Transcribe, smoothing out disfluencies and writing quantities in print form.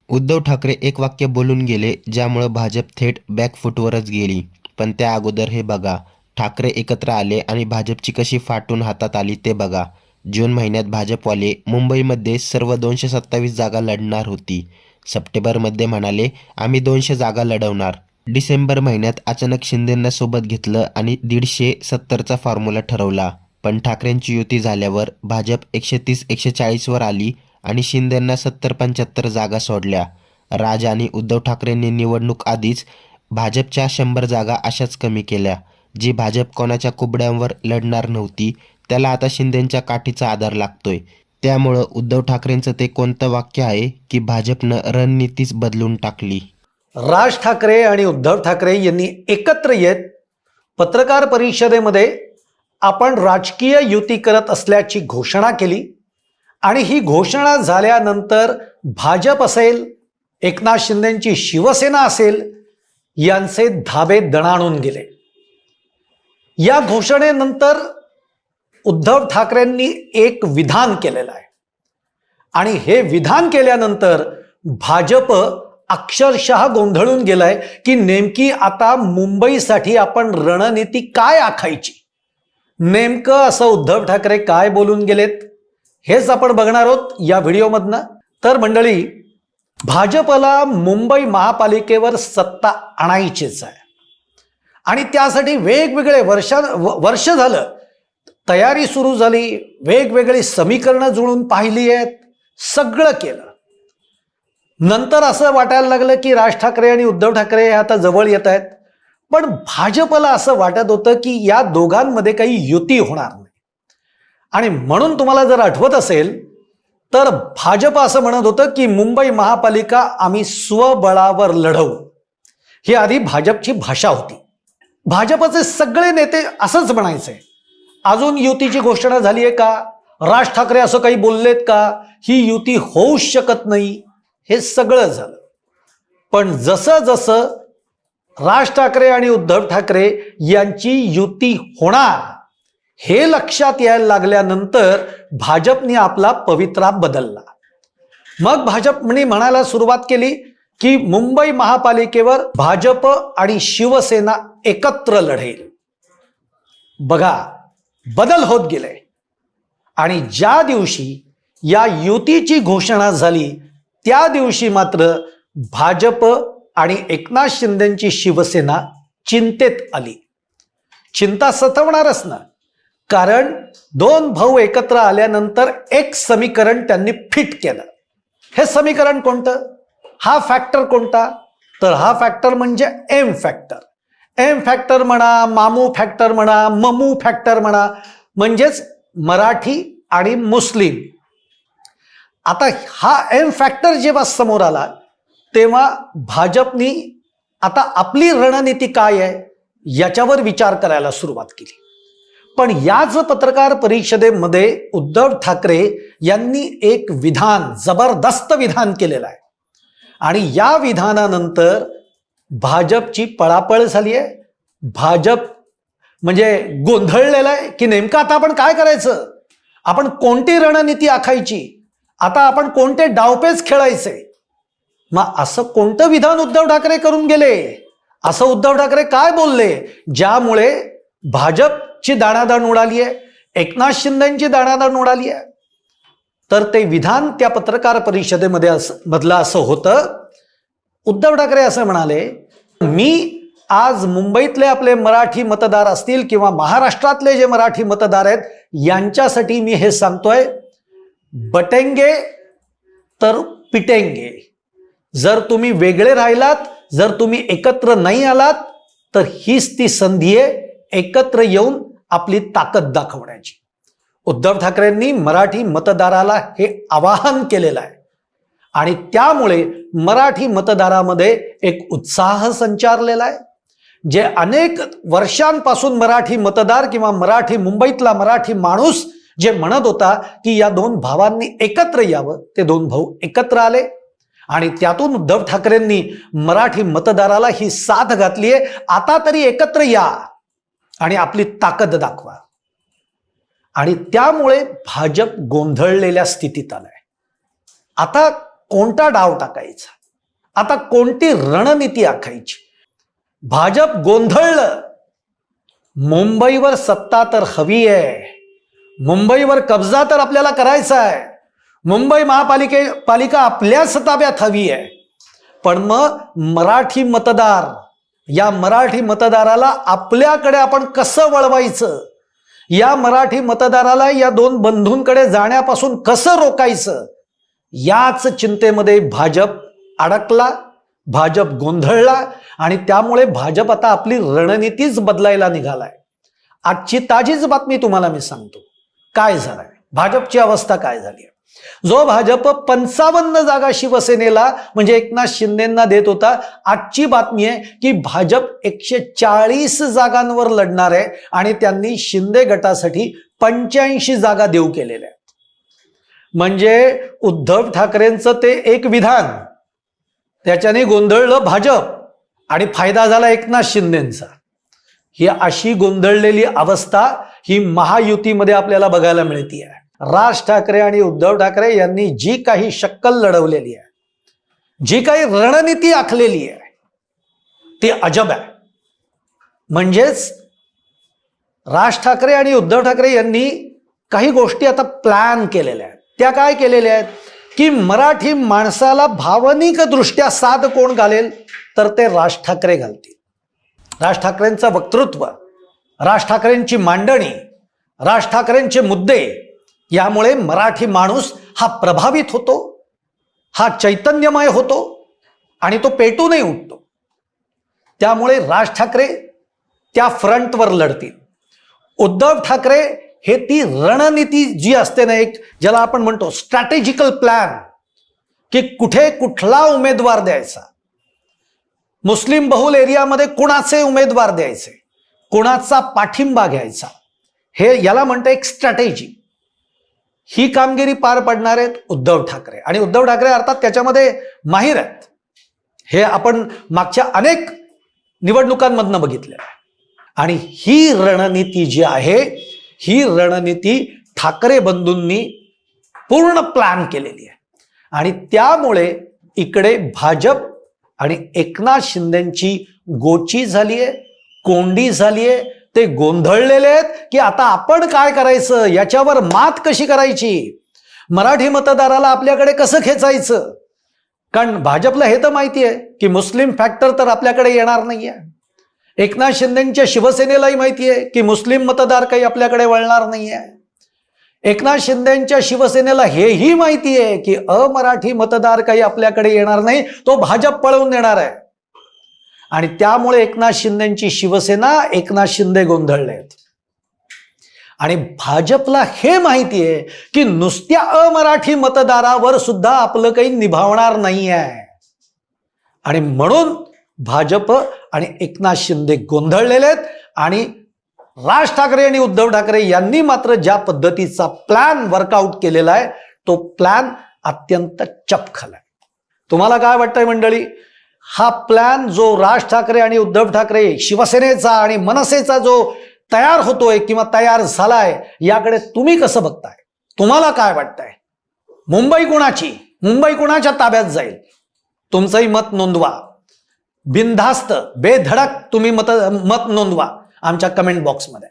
उद्धव ठाकरे एक वाक्य बोलून गेले ज्यामुळं भाजप थेट बॅकफूटवरच गेली. पण त्या अगोदर हे बघा, ठाकरे एकत्र आले आणि भाजपची कशी फाटून हातात आली ते बघा. जून महिन्यात भाजपवाले मुंबईमध्ये सर्व 227 जागा लढणार होती. सप्टेंबरमध्ये म्हणाले आम्ही 200 जागा लढवणार. डिसेंबर महिन्यात अचानक शिंदेंना सोबत घेतलं आणि 170चा फॉर्म्युला ठरवला. पण ठाकरेंची युती झाल्यावर भाजप 130-140 वर आली आणि शिंदेंना 70-75 जागा सोडल्या. राज आणि उद्धव ठाकरेंनी निवडणूक आधीच भाजपच्या 100 जागा अशाच कमी केल्या. जी भाजप कोणाच्या कुबड्यांवर लढणार नव्हती त्याला आता शिंदेंच्या काठीचा आधार लागतोय. त्यामुळं उद्धव ठाकरेंचं ते कोणतं वाक्य आहे की भाजपनं रणनीतीच बदलून टाकली. राज ठाकरे आणि उद्धव ठाकरे यांनी एकत्र येत पत्रकार परिषदेमध्ये आपण राजकीय युती करत असल्याची घोषणा केली आणि ही घोषणा झाल्यानंतर भाजप असेल, एकनाथ शिंदेंची शिवसेना असेल, यांचे धाबे दणाणून गेले. या घोषणेनंतर उद्धव ठाकरेंनी एक विधान केलेलं आहे आणि हे विधान केल्यानंतर भाजप अक्षरशः गोंधळून गेलाय की नेमकी आता मुंबईसाठी आपण रणनीती काय आखायची. नेमकं असं उद्धव ठाकरे काय बोलून गेलेत हेच आपण बघणार आहोत या व्हिडिओमधनं. तर मंडळी, भाजपला मुंबई महापालिकेवर सत्ता आणायचीच आहे आणि त्यासाठी वेगवेगळे वर्ष झालं तयारी सुरू झाली, वेगवेगळी समीकरणं जुळून पाहिली आहेत, सगळं केलं. नंतर असं वाटायला लागलं की राज ठाकरे आणि उद्धव ठाकरे हे आता जवळ येत आहेत. पण भाजपला असं वाटत होतं की या दोघांमध्ये काही युती होणार नाही आणि म्हणून तुम्हाला जर आठवत असेल तर भाजप असं म्हणत होतं की मुंबई महापालिका आम्ही स्वबळावर लढवू. ही आधी भाजपची भाषा होती. भाजपचे सगळे नेते असंच म्हणायचे. अजून युतीची घोषणा झाली आहे का? राज ठाकरे असं काही बोललेत का? ही युती होऊच शकत नाही. हे सगळं झालं. पण जसं जसं राज ठाकरे आणि उद्धव ठाकरे यांची युती होणार हे लक्षात यायला लागल्यानंतर भाजपने आपला पवित्रा बदलला. मग भाजपने म्हणायला सुरुवात केली की मुंबई महापालिकेवर भाजप आणि शिवसेना एकत्र लढेल. बघा, बदल होत गेले आणि ज्या दिवशी या युतीची घोषणा झाली त्या दिवशी मात्र भाजप आणि एकनाथ शिंदेंची शिवसेना चिंतेत आली. चिंता सतवणारच ना, कारण दोन भाऊ एकत्र आल्यानंतर एक समीकरण त्यांनी फिट केलं. हे समीकरण कोणतं? हा फॅक्टर कोणता? तर हा फॅक्टर म्हणजे एम फॅक्टर. एम फॅक्टर म्हणा, मामू फॅक्टर म्हणा, ममू फॅक्टर म्हणा, म्हणजेच मराठी आणि मुस्लिम. आता हा एम फॅक्टर जेव्हा समोर आला तेव्हा भाजपनी आता आपली रणनीती काय आहे याच्यावर विचार करायला सुरुवात केली. पण याच पत्रकार परिषदेमध्ये उद्धव ठाकरे यांनी एक विधान, जबरदस्त विधान केलेलं आहे आणि या विधानानंतर भाजपची पळापळ झाली आहे. भाजप म्हणजे गोंधळलेला आहे की नेमकं आता आपण काय करायचं, आपण कोणती रणनीती आखायची, आता आपण कोणते डावपेच खेळायचे. मग असं कोणतं विधान उद्धव ठाकरे करून गेले, असं उद्धव ठाकरे काय बोलले ज्यामुळे भाजपची दाणादाण उडाली आहे, एकनाथ शिंदेंची दाणादाण उडाली आहे. तर ते विधान त्या पत्रकार परिषदेमध्ये मधलं असं होतं. उद्धव ठाकरे असं म्हणाले, मी आज मुंबईतले आपले मराठी मतदार असतील किंवा महाराष्ट्रातले जे मराठी मतदार आहेत यांच्यासाठी मी हे सांगतोय, बटेंगे तर पिटेंगे. जर तुम्ही वेगळे राहिलात, जर तुम्ही एकत्र नाही आलात तर हीच ती संधी आहे एकत्र येऊन आपली ताकद दाखवण्याची. उद्धव ठाकरेंनी मराठी मतदाराला हे आवाहन केलेलं आहे आणि त्यामुळे मराठी मतदारामध्ये एक उत्साह संचारलेला आहे. जे अनेक वर्षांपासून मराठी मतदार किंवा मुंबईतला मराठी माणूस जे म्हणत होता की या दोन भावांनी एकत्र यावं, ते दोन भाऊ एकत्र आले आणि त्यातून उद्धव ठाकरेंनी मराठी मतदाराला ही साथ घातली आहे, आता तरी एकत्र या आणि आपली ताकद दाखवा. आणि त्यामुळे भाजप गोंधळलेल्या स्थितीत आलाय. आता कोणता डाव टाकायचा, आता कोणती रणनीती आखायची. भाजप गोंधळलं. मुंबईवर सत्ता तर हवी आहे, मुंबईवर कब्जा तर आपल्याला करायचा आहे, मुंबई पालिका आपल्याच ताब्यात हवी आहे. पण मग मराठी मतदार, या मराठी मतदाराला आपल्याकडे आपण कसं वळवायचं, या मराठी मतदाराला या दोन बंधूंकडे जाण्यापासून कसं रोकायचं, याच चिंतेमध्ये भाजप अडकला, भाजप गोंधळला. आणि त्यामुळे भाजप आता आपली रणनीतीच बदलायला निघालाय. आजची ताजीच बातमी तुम्हाला मी सांगतो काय झालंय, भाजपची अवस्था काय झाली. जो भाजप 55 जागा शिवसेनेला म्हणजे एकनाथ शिंदेंना देत होता, आजची बातमी आहे की भाजप 140 जागांवर लढणार आहे आणि त्यांनी शिंदे गटासाठी 85 जागा देऊ केलेल्या आहेत. म्हणजे उद्धव ठाकरेंचं ते एक विधान, त्याच्याने गोंधळलं भाजप आणि फायदा झाला एकनाथ शिंदेंचा. ही अशी गोंधळलेली अवस्था ही महायुतीमध्ये आपल्याला बघायला मिळते आहे. राज ठाकरे आणि उद्धव ठाकरे यांनी जी काही शक्कल लढवलेली आहे, जी काही रणनीती आखलेली आहे, ती अजब आहे. म्हणजेच राज ठाकरे आणि उद्धव ठाकरे यांनी काही गोष्टी आता प्लॅन केलेल्या आहेत. त्या काय केलेल्या आहेत की मराठी माणसाला भावनिक दृष्ट्या साथ कोण घालेल तर ते राज ठाकरे घालतील. राज ठाकरेंचं वक्तृत्व, राज ठाकरेंची मांडणी, राज ठाकरेंचे मुद्दे, यामुळे मराठी माणूस हा प्रभावित होतो, हा चैतन्यमय होतो आणि तो पेटूनही उठतो. त्यामुळे राज ठाकरे त्या फ्रंटवर लढतील. उद्धव ठाकरे हे ती रणनीती जी असते ना, एक ज्याला आपण म्हणतो स्ट्रॅटेजिकल प्लॅन, की कुठे कुठला उमेदवार द्यायचा, मुस्लिम बहुल एरियामध्ये कुणाचे उमेदवार द्यायचे, कुणाचा पाठिंबा घ्यायचा, हे याला म्हणतं एक स्ट्रॅटेजी. ही कामगिरी पार पडणार आहेत उद्धव ठाकरे. आणि उद्धव ठाकरे अर्थात त्याच्यामध्ये माहीर आहेत. हे आपण मागच्या अनेक निवडणुकांमधनं बघितलेलं आहे. आणि ही रणनीती जी आहे, ही रणनीती ठाकरे बंधूंनी पूर्ण प्लॅन केलेली आहे. आणि त्यामुळे इकडे भाजप आणि एकनाथ शिंदेंची गोची झाली आहे, कोंडी झाली आहे. ते गोंधळलेले आहेत की आता आपण काय करायचं, याच्यावर मात कशी करायची, मराठी मतदाराला आपल्याकडे कसं खेचायचं. कारण भाजपला हे तर माहिती आहे की मुस्लिम फॅक्टर तर आपल्याकडे येणार नाहीये. एकनाथ शिंदेंच्या शिवसेनेलाही माहिती आहे की मुस्लिम मतदार काही आपल्याकडे वळणार नाहीये. एकनाथ शिंदेंच्या शिवसेनेला हेही माहिती आहे की अमराठी मतदार काही आपल्याकडे येणार नाही, तो भाजप पळवून देणार आहे. आणि त्यामुळे एकनाथ शिंदेंची शिवसेना, एकनाथ शिंदे गोंधळले आहेत. आणि भाजपला हे माहिती आहे की नुसत्या अमराठी मतदारावर सुद्धा आपलं काही निभावणार नाही आहे. आणि म्हणून भाजप आणि एकनाथ शिंदे गोंधळलेले आहेत. आणि राज ठाकरे आणि उद्धव ठाकरे यांनी मात्र ज्या पद्धतीचा प्लॅन वर्कआउट केलेला आहे, तो प्लॅन अत्यंत चपखल आहे. तुम्हाला काय वाटतंय मंडळी, हा प्लॅन जो राज ठाकरे आणि उद्धव ठाकरे, शिवसेनेचा आणि मनसेचा जो तयार होतोय किंवा तयार झालाय, याकडे तुम्ही कसं बघताय, तुम्हाला काय वाटतंय, मुंबई कुणाची, मुंबई कुणाच्या ताब्यात जाईल, तुमचंही मत नोंदवा. बिनधास्त बेधडक तुम्ही मत नोंदवा आमच्या कमेंट बॉक्समध्ये.